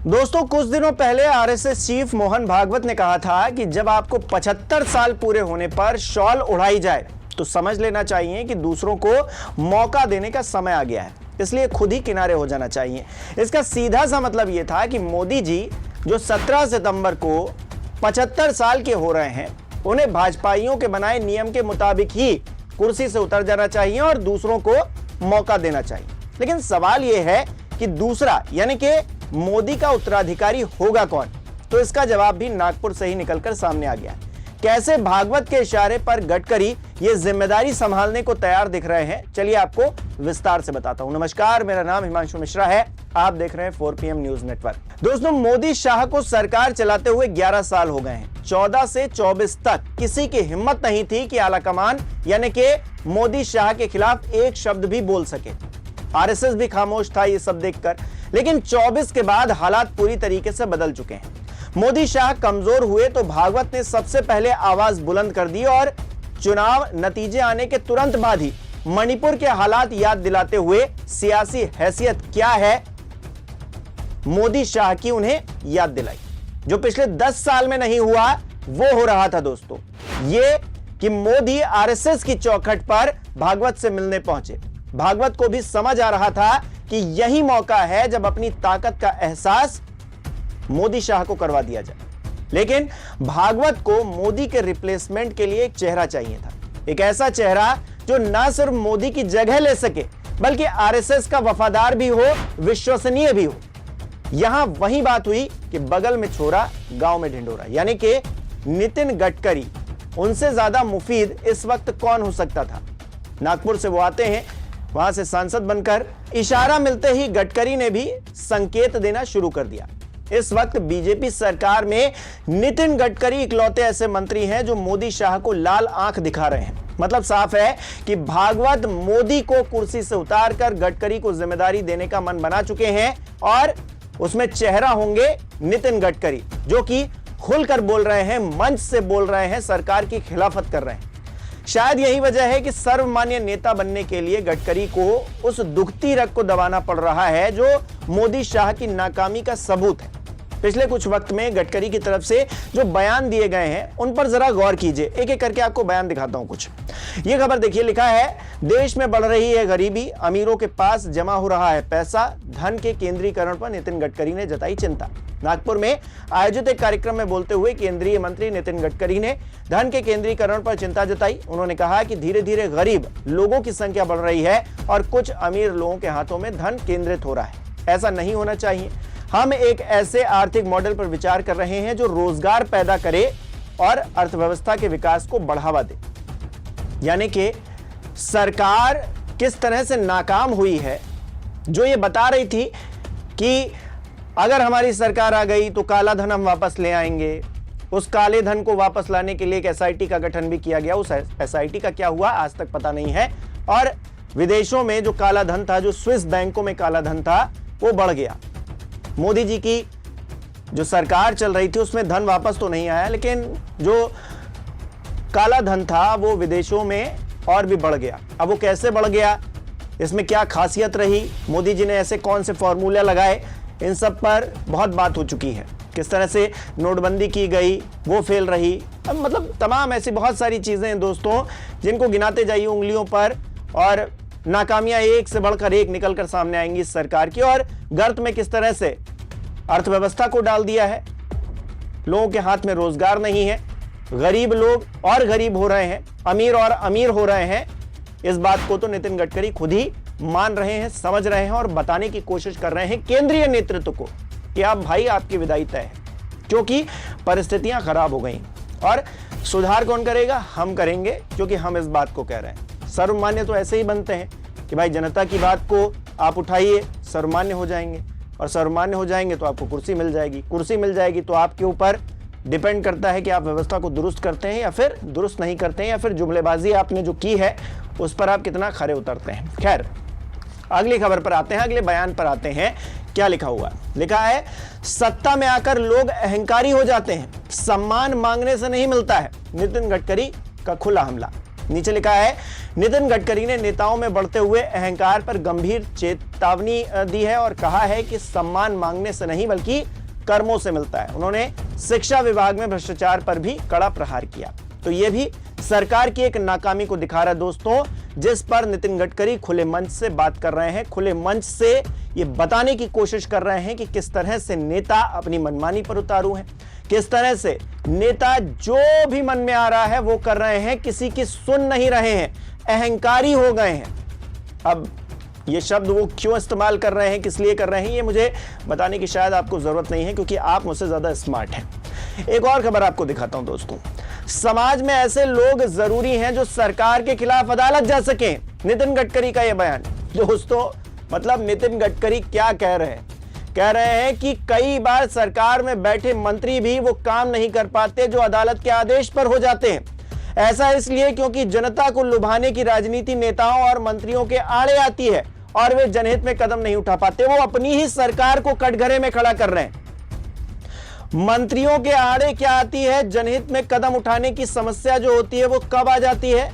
दोस्तों, कुछ दिनों पहले आरएसएस चीफ मोहन भागवत ने कहा था कि जब आपको 75 साल पूरे होने पर शॉल उड़ाई जाए तो समझ लेना चाहिए कि दूसरों को मौका देने का समय आ गया है, इसलिए खुद ही किनारे हो जाना चाहिए। इसका सीधा सा मतलब यह था कि मोदी जी जो 17 सितंबर को 75 साल के हो रहे हैं, उन्हें भाजपाइयों के बनाए नियम के मुताबिक ही कुर्सी से उतर जाना चाहिए और दूसरों को मौका देना चाहिए। लेकिन सवाल यह है कि दूसरा यानी कि मोदी का उत्तराधिकारी होगा कौन? तो इसका जवाब भी नागपुर से ही निकलकर सामने आ गया। कैसे भागवत के इशारे पर गडकरी ये जिम्मेदारी संभालने को तैयार दिख रहे हैं, चलिए आपको विस्तार से बताता हूं। नमस्कार, मेरा नाम हिमांशु मिश्रा है, आप देख रहे हैं 4PM न्यूज नेटवर्क। दोस्तों, मोदी शाह को सरकार चलाते हुए 11 साल हो गए हैं। 14 से 24 तक किसी की हिम्मत नहीं थी कि आलाकमान यानी कि मोदी शाह के खिलाफ एक शब्द भी बोल सके। आरएसएस भी खामोश था ये सब देखकर। लेकिन 24 के बाद हालात पूरी तरीके से बदल चुके हैं। मोदी शाह कमजोर हुए तो भागवत ने सबसे पहले आवाज बुलंद कर दी और चुनाव नतीजे आने के तुरंत बाद ही मणिपुर के हालात याद दिलाते हुए सियासी हैसियत क्या है मोदी शाह की उन्हें याद दिलाई। जो पिछले 10 साल में नहीं हुआ वो हो रहा था दोस्तों, ये कि मोदी आरएसएस की चौखट पर भागवत से मिलने पहुंचे। भागवत को भी समझ आ रहा था कि यही मौका है जब अपनी ताकत का एहसास मोदी शाह को करवा दिया जाए। लेकिन भागवत को मोदी के रिप्लेसमेंट के लिए एक चेहरा चाहिए था, एक ऐसा चेहरा जो न सिर्फ मोदी की जगह ले सके बल्कि आरएसएस का वफादार भी हो, विश्वसनीय भी हो। यहां वही बात हुई कि बगल में छोरा गांव में ढिंडोरा, यानी कि नितिन गडकरी। उनसे ज्यादा मुफीद इस वक्त कौन हो सकता था? नागपुर से वो आते हैं, वहां से सांसद बनकर। इशारा मिलते ही गडकरी ने भी संकेत देना शुरू कर दिया। इस वक्त बीजेपी सरकार में नितिन गडकरी इकलौते ऐसे मंत्री हैं जो मोदी शाह को लाल आंख दिखा रहे हैं। मतलब साफ है कि भागवत मोदी को कुर्सी से उतारकर गडकरी को जिम्मेदारी देने का मन बना चुके हैं और उसमें चेहरा होंगे नितिन गडकरी, जो कि खुलकर बोल रहे हैं, मंच से बोल रहे हैं, सरकार की खिलाफत कर रहे हैं। शायद यही वजह है कि सर्वमान्य नेता बनने के लिए गडकरी को उस दुखती रग को दबाना पड़ रहा है जो मोदी शाह की नाकामी का सबूत है। पिछले कुछ वक्त में गडकरी की तरफ से जो बयान दिए गए हैं उन पर जरा गौर कीजिए। एक एक करके आपको बयान दिखाता हूं कुछ। यह खबर देखिए, लिखा है, देश में बढ़ रही है गरीबी, अमीरों के पास जमा हो रहा है पैसा, धन के केंद्रीकरण पर नितिन गडकरी ने जताई चिंता। नागपुर में आयोजित एक कार्यक्रम में बोलते हुए केंद्रीय मंत्री नितिन गडकरी ने धन के केंद्रीकरण पर चिंता जताई। उन्होंने कहा कि धीरे धीरे गरीब लोगों की संख्या बढ़ रही है और कुछ अमीर लोगों के हाथों में धन केंद्रित हो रहा है। ऐसा नहीं होना चाहिए। हम एक ऐसे आर्थिक मॉडल पर विचार कर रहे हैं जो रोजगार पैदा करे और अर्थव्यवस्था के विकास को बढ़ावा दे। यानी कि सरकार किस तरह से नाकाम हुई है, जो ये बता रही थी कि अगर हमारी सरकार आ गई तो काला धन हम वापस ले आएंगे। उस काले धन को वापस लाने के लिए एक एसआईटी का गठन भी किया गया। उस एसआईटी का क्या हुआ आज तक पता नहीं है। और विदेशों में जो काला धन था, जो स्विस बैंकों में काला धन था, वो बढ़ गया। मोदी जी की जो सरकार चल रही थी उसमें धन वापस तो नहीं आया, लेकिन जो काला धन था वो विदेशों में और भी बढ़ गया। अब वो कैसे बढ़ गया, इसमें क्या खासियत रही, मोदी जी ने ऐसे कौन से फॉर्मूले लगाए, इन सब पर बहुत बात हो चुकी है। किस तरह से नोटबंदी की गई वो फेल रही। अब मतलब तमाम ऐसी बहुत सारी चीजें हैं दोस्तों, जिनको गिनाते जाइए उंगलियों पर और नाकामियां एक से बढ़कर एक निकल कर सामने आएंगी इस सरकार की। और गर्त में किस तरह से अर्थव्यवस्था को डाल दिया है। लोगों के हाथ में रोजगार नहीं है, गरीब लोग और गरीब हो रहे हैं, अमीर और अमीर हो रहे हैं। इस बात को तो नितिन गडकरी खुद ही मान रहे हैं, समझ रहे हैं और बताने की कोशिश कर रहे हैं केंद्रीय नेतृत्व को कि आप भाई, आपकी विदाई तय है, क्योंकि परिस्थितियां खराब हो गई। और सुधार कौन करेगा? हम करेंगे, क्योंकि हम इस बात को कह रहे हैं। सर्वमान्य तो ऐसे ही बनते हैं कि भाई जनता की बात को आप उठाइए, सर्वमान्य हो जाएंगे, और सर्वमान्य हो जाएंगे तो आपको कुर्सी मिल जाएगी। कुर्सी मिल जाएगी तो आपके ऊपर डिपेंड करता है कि आप व्यवस्था को दुरुस्त करते हैं या फिर दुरुस्त नहीं करते हैं, या फिर जुमलेबाजी आपने जो की है उस पर आप कितना खरे उतरते हैं। खैर, अगली खबर पर आते हैं, अगले बयान पर आते हैं। क्या लिखा हुआ? लिखा है, सत्ता में आकर लोग अहंकारी हो जाते हैं, सम्मान मांगने से नहीं मिलता है। नितिन गडकरी का खुला हमला। नीचे लिखा है, नितिन गडकरी ने नेताओं में बढ़ते हुए अहंकार पर गंभीर चेतावनी दी है और कहा है कि सम्मान मांगने से नहीं बल्कि कर्मों से मिलता है। उन्होंने शिक्षा विभाग में भ्रष्टाचार पर भी कड़ा प्रहार किया। तो यह भी सरकार की एक नाकामी को दिखा रहा है दोस्तों, जिस पर नितिन गडकरी खुले मंच से बात कर रहे हैं, खुले मंच से ये बताने की कोशिश कर रहे हैं कि किस तरह से नेता अपनी मनमानी पर उतारू हैं, किस तरह से नेता जो भी मन में आ रहा है वो कर रहे हैं, किसी की सुन नहीं रहे हैं, अहंकारी हो गए हैं। अब ये शब्द वो क्यों इस्तेमाल कर रहे हैं, किस लिए कर रहे हैं, ये मुझे बताने की शायद आपको जरूरत नहीं है, क्योंकि आप मुझसे ज्यादा स्मार्ट हैं। एक और खबर आपको दिखाता हूं दोस्तों, समाज में ऐसे लोग जरूरी हैं जो सरकार के खिलाफ अदालत जा सकें। नितिन गडकरी का यह बयान दोस्तों, मतलब नितिन गडकरी क्या कह रहे हैं? कह रहे हैं कि कई बार सरकार में बैठे मंत्री भी वो काम नहीं कर पाते जो अदालत के आदेश पर हो जाते हैं। ऐसा इसलिए क्योंकि जनता को लुभाने की राजनीति नेताओं और मंत्रियों के आड़े आती है और वे जनहित में कदम नहीं उठा पाते। वो अपनी ही सरकार को कटघरे में खड़ा कर रहे हैं। मंत्रियों के आड़े क्या आती है? जनहित में कदम उठाने की समस्या जो होती है वो कब आ जाती है?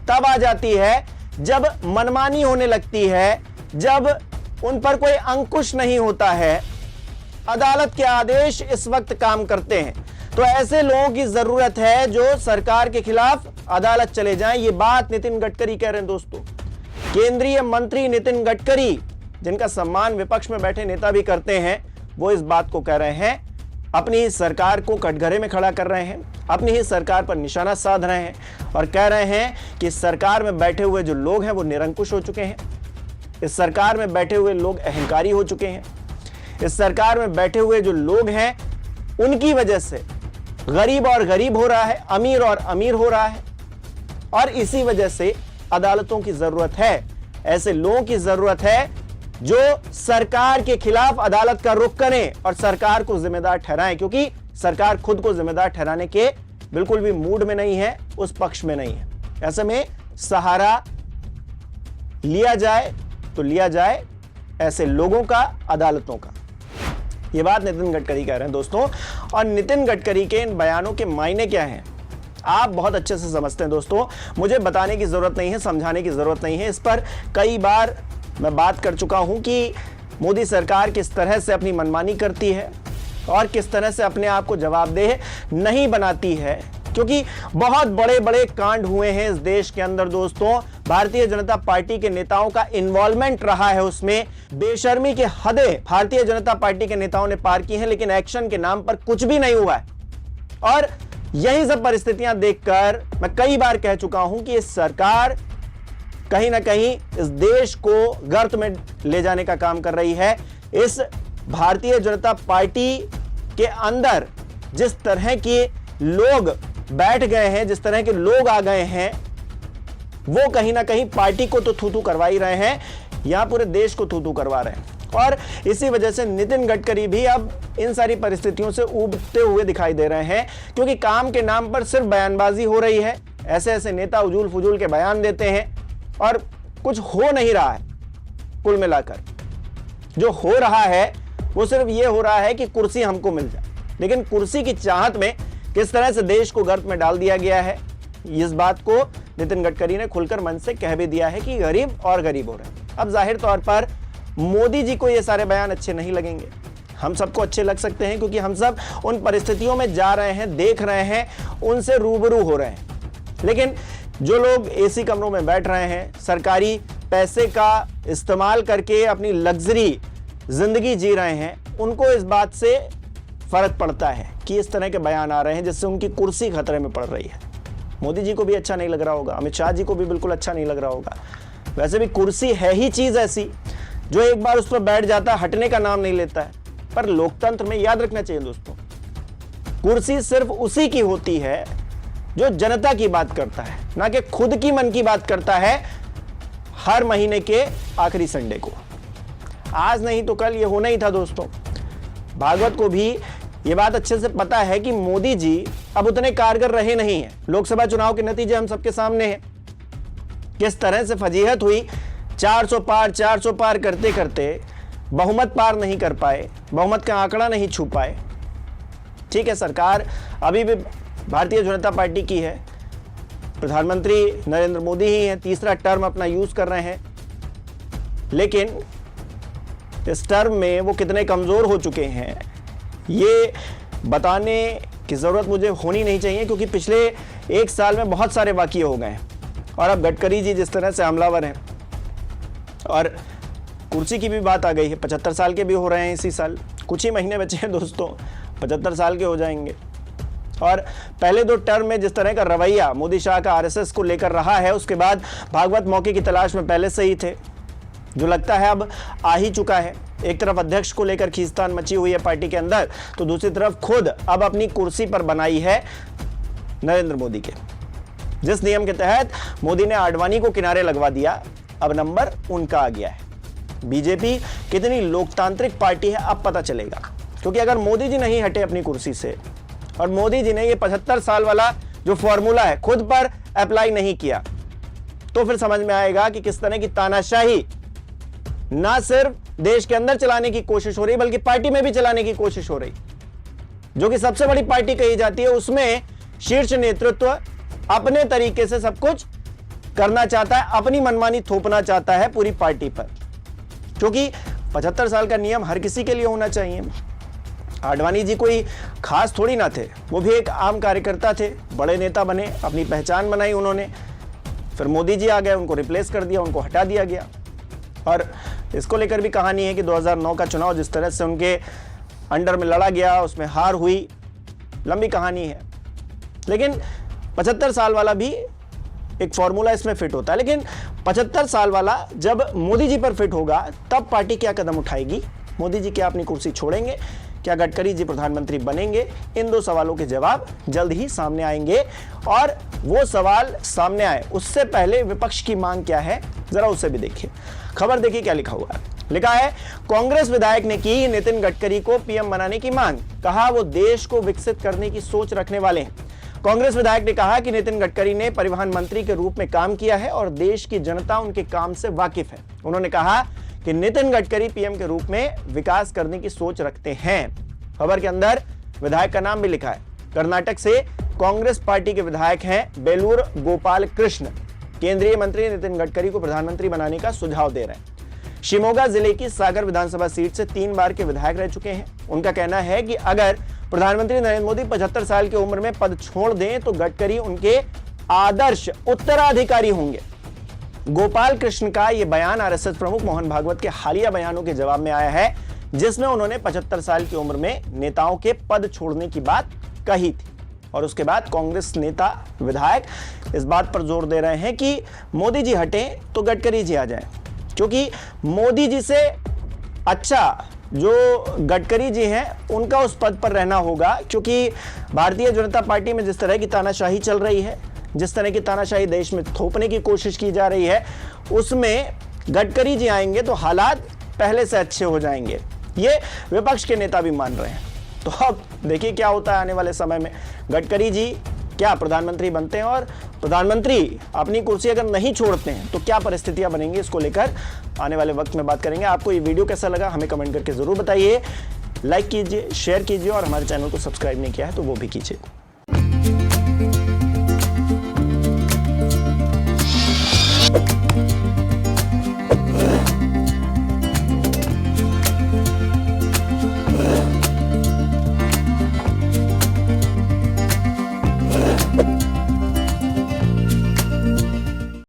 तब आ जाती है जब मनमानी होने लगती है, जब उन पर कोई अंकुश नहीं होता है। अदालत के आदेश इस वक्त काम करते हैं। तो ऐसे लोगों की जरूरत है जो सरकार के खिलाफ अदालत चले जाएं। ये बात नितिन गडकरी कह रहे हैं दोस्तों। केंद्रीय मंत्री नितिन गडकरी, जिनका सम्मान विपक्ष में बैठे नेता भी करते हैं, वो इस बात को कह रहे हैं, अपनी ही सरकार को कटघरे में खड़ा कर रहे हैं, अपनी ही सरकार पर निशाना साध रहे हैं और कह रहे हैं कि सरकार में बैठे हुए जो लोग हैं वो निरंकुश हो चुके हैं। इस सरकार में बैठे हुए लोग अहंकारी हो चुके हैं। इस सरकार में बैठे हुए जो लोग हैं उनकी वजह से गरीब और गरीब हो रहा है, अमीर और अमीर हो रहा है, और इसी वजह से अदालतों की जरूरत है। ऐसे लोगों की जरूरत है जो सरकार के खिलाफ अदालत का रुख करें और सरकार को जिम्मेदार ठहराएं, क्योंकि सरकार खुद को जिम्मेदार ठहराने के बिल्कुल भी मूड में नहीं है, उस पक्ष में नहीं है। ऐसे में सहारा लिया जाए तो लिया जाए ऐसे लोगों का, अदालतों का। यह बात नितिन गडकरी कह रहे हैं दोस्तों। और नितिन गडकरी के इन बयानों के मायने क्या हैं आप बहुत अच्छे से समझते हैं दोस्तों। मुझे बताने की जरूरत नहीं है, समझाने की जरूरत नहीं है। इस पर कई बार मैं बात कर चुका हूं कि मोदी सरकार किस तरह से अपनी मनमानी करती है और किस तरह से अपने आप को जवाबदेह नहीं बनाती है, क्योंकि बहुत बड़े बड़े कांड हुए हैं इस देश के अंदर दोस्तों। भारतीय जनता पार्टी के नेताओं का इन्वॉल्वमेंट रहा है उसमें। बेशर्मी की हदें भारतीय जनता पार्टी के नेताओं ने पार की हैं, लेकिन एक्शन के नाम पर कुछ भी नहीं हुआ है। और यही सब परिस्थितियां देखकर मैं कई बार कह चुका हूं कि इस सरकार कहीं ना कहीं इस देश को गर्त में ले जाने का काम कर रही है। इस भारतीय जनता पार्टी के अंदर जिस तरह के लोग बैठ गए हैं, जिस तरह के लोग आ गए हैं, वो कहीं ना कहीं पार्टी को तो थू-थू करवा ही रहे हैं, यहां पूरे देश को थू-थू करवा रहे हैं। और इसी वजह से नितिन गडकरी भी अब इन सारी परिस्थितियों से उबरते हुए दिखाई दे रहे हैं, क्योंकि काम के नाम पर सिर्फ बयानबाजी हो रही है। ऐसे ऐसे नेता उजूल फुजूल के बयान देते हैं और कुछ हो नहीं रहा है। कुल मिलाकर जो हो रहा है वो सिर्फ ये हो रहा है कि कुर्सी हमको मिल जाए, लेकिन कुर्सी की चाहत में किस तरह से देश को गर्त में डाल दिया गया है, इस बात को नितिन गडकरी ने खुलकर मन से कह भी दिया है कि गरीब और गरीब हो रहे हैं। अब जाहिर तौर पर मोदी जी को ये सारे बयान अच्छे नहीं लगेंगे, हम सबको अच्छे लग सकते हैं, क्योंकि हम सब उन परिस्थितियों में जा रहे हैं, देख रहे हैं, उनसे रूबरू हो रहे हैं। लेकिन जो लोग एसी कमरों में बैठ रहे हैं, सरकारी पैसे का इस्तेमाल करके अपनी लग्जरी जिंदगी जी रहे हैं, उनको इस बात से फर्क पड़ता है कि इस तरह के बयान आ रहे हैं जिससे उनकी कुर्सी खतरे में पड़ रही है। मोदी जी को भी अच्छा नहीं लग रहा होगा, अमित शाह जी को भी बिल्कुल अच्छा नहीं लग रहा होगा। वैसे भी कुर्सी है ही चीज ऐसी जो एक बार उस पर बैठ जाता है हटने का नाम नहीं लेता है। पर लोकतंत्र में याद रखना चाहिए दोस्तों, कुर्सी सिर्फ उसी की होती है जो जनता की बात करता है, ना कि खुद की मन की बात करता है हर महीने के आखिरी संडे को। आज नहीं तो कल ये होना ही था दोस्तों। भागवत को भी ये बात अच्छे से पता है कि मोदी जी अब उतने कारगर रहे नहीं हैं। लोकसभा चुनाव के नतीजे हम सबके सामने हैं, किस तरह से फजीहत हुई। 400 पार करते करते बहुमत पार नहीं कर पाए, बहुमत का आंकड़ा नहीं छू पाए। ठीक है, सरकार अभी भी भारतीय जनता पार्टी की है, प्रधानमंत्री नरेंद्र मोदी ही हैं, तीसरा टर्म अपना यूज कर रहे हैं, लेकिन इस टर्म में वो कितने कमजोर हो चुके हैं ये बताने की जरूरत मुझे होनी नहीं चाहिए, क्योंकि पिछले एक साल में बहुत सारे वाकये हो गए हैं। और अब गडकरी जी जिस तरह से हमलावर हैं, और कुर्सी की भी बात आ गई है, 75 साल के भी हो रहे हैं इसी साल, कुछ ही महीने बचे हैं दोस्तों, 75 साल के हो जाएंगे। और पहले 2 टर्म में जिस तरह का रवैया मोदी शाह का आरएसएस को लेकर रहा है, उसके बाद भागवत मौके की तलाश में पहले से ही थे, जो लगता है अब आ ही चुका है। एक तरफ अध्यक्ष को लेकर खींचतान मची हुई है पार्टी के अंदर, तो दूसरी तरफ खुद अब अपनी कुर्सी पर बनाई है नरेंद्र मोदी के। जिस नियम के तहत मोदी ने आडवाणी को किनारे लगवा दिया, अब नंबर उनका आ गया है। बीजेपी कितनी लोकतांत्रिक पार्टी है अब पता चलेगा, क्योंकि अगर मोदी जी नहीं हटे अपनी कुर्सी से और मोदी जी ने ये 75 साल वाला जो फॉर्मूला है खुद पर अप्लाई नहीं किया, तो फिर समझ में आएगा कि किस तरह की तानाशाही ना सिर्फ देश के अंदर चलाने की कोशिश हो रही बल्कि पार्टी में भी चलाने की कोशिश हो रही। जो कि सबसे बड़ी पार्टी कही जाती है, उसमें शीर्ष नेतृत्व अपने तरीके से सब कुछ करना चाहता है, अपनी मनमानी थोपना चाहता है पूरी पार्टी पर, क्योंकि 75 साल का नियम हर किसी के लिए होना चाहिए। आडवाणी जी कोई खास थोड़ी ना थे, वो भी एक आम कार्यकर्ता थे, बड़े नेता बने, अपनी पहचान बनाई उन्होंने, फिर मोदी जी आ गए, उनको रिप्लेस कर दिया, उनको हटा दिया गया। और इसको लेकर भी कहानी है कि 2009 का चुनाव जिस तरह से उनके अंडर में लड़ा गया, उसमें हार हुई, लंबी कहानी है। लेकिन 75 साल वाला भी एक फॉर्मूला इसमें फिट होता है, लेकिन 75 साल वाला जब मोदी जी पर फिट होगा तब पार्टी क्या कदम उठाएगी? मोदी जी क्या अपनी कुर्सी छोड़ेंगे? क्या गडकरी जी प्रधानमंत्री बनेंगे? इन 2 सवालों के जवाब जल्द ही सामने आएंगे। और वो सवाल सामने आए उससे पहले विपक्ष की मांग क्या है, जरा उसे भी देखिए। खबर देखिए क्या लिखा हुआ है। लिखा है, कांग्रेस विधायक ने की नितिन गडकरी को पीएम बनाने की मांग, कहा वो देश को विकसित करने की सोच रखने वाले हैं। कांग्रेस विधायक ने कहा कि नितिन गडकरी ने परिवहन मंत्री के रूप में काम किया है और देश की जनता उनके काम से वाकिफ है। उन्होंने कहा कि नितिन गडकरी पीएम के रूप में विकास करने की सोच रखते हैं। खबर के अंदर विधायक का नाम भी लिखा है। कर्नाटक से कांग्रेस पार्टी के विधायक हैं बेलूर गोपाल कृष्ण। केंद्रीय मंत्री नितिन गडकरी को प्रधानमंत्री बनाने का सुझाव दे रहे हैं। शिमोगा जिले की सागर विधानसभा सीट से 3 बार के विधायक रह चुके हैं। उनका कहना है कि अगर प्रधानमंत्री नरेंद्र मोदी 75 साल की उम्र में पद छोड़ दें तो गडकरी उनके आदर्श उत्तराधिकारी होंगे। गोपाल कृष्ण का यह बयान आरएसएस प्रमुख मोहन भागवत के हालिया बयानों के जवाब में आया है, जिसमें उन्होंने 75 साल की उम्र में नेताओं के पद छोड़ने की बात कही थी। और उसके बाद कांग्रेस नेता विधायक इस बात पर जोर दे रहे हैं कि मोदी जी हटें तो गडकरी जी आ जाएं, क्योंकि मोदी जी से अच्छा जो गडकरी जी हैं उनका उस पद पर रहना होगा, क्योंकि भारतीय जनता पार्टी में जिस तरह की तानाशाही चल रही है, जिस तरह की तानाशाही देश में थोपने की कोशिश की जा रही है, उसमें गडकरी जी आएंगे तो हालात पहले से अच्छे हो जाएंगे। ये विपक्ष के नेता भी मान रहे हैं। तो अब देखिए क्या होता है आने वाले समय में। गडकरी जी क्या प्रधानमंत्री बनते हैं, और प्रधानमंत्री अपनी कुर्सी अगर नहीं छोड़ते हैं तो क्या परिस्थितियां बनेंगी, इसको लेकर आने वाले वक्त में बात करेंगे। आपको ये वीडियो कैसा लगा हमें कमेंट करके जरूर बताइए। लाइक कीजिए, शेयर कीजिए और हमारे चैनल को सब्सक्राइब नहीं किया है तो वो भी कीजिए।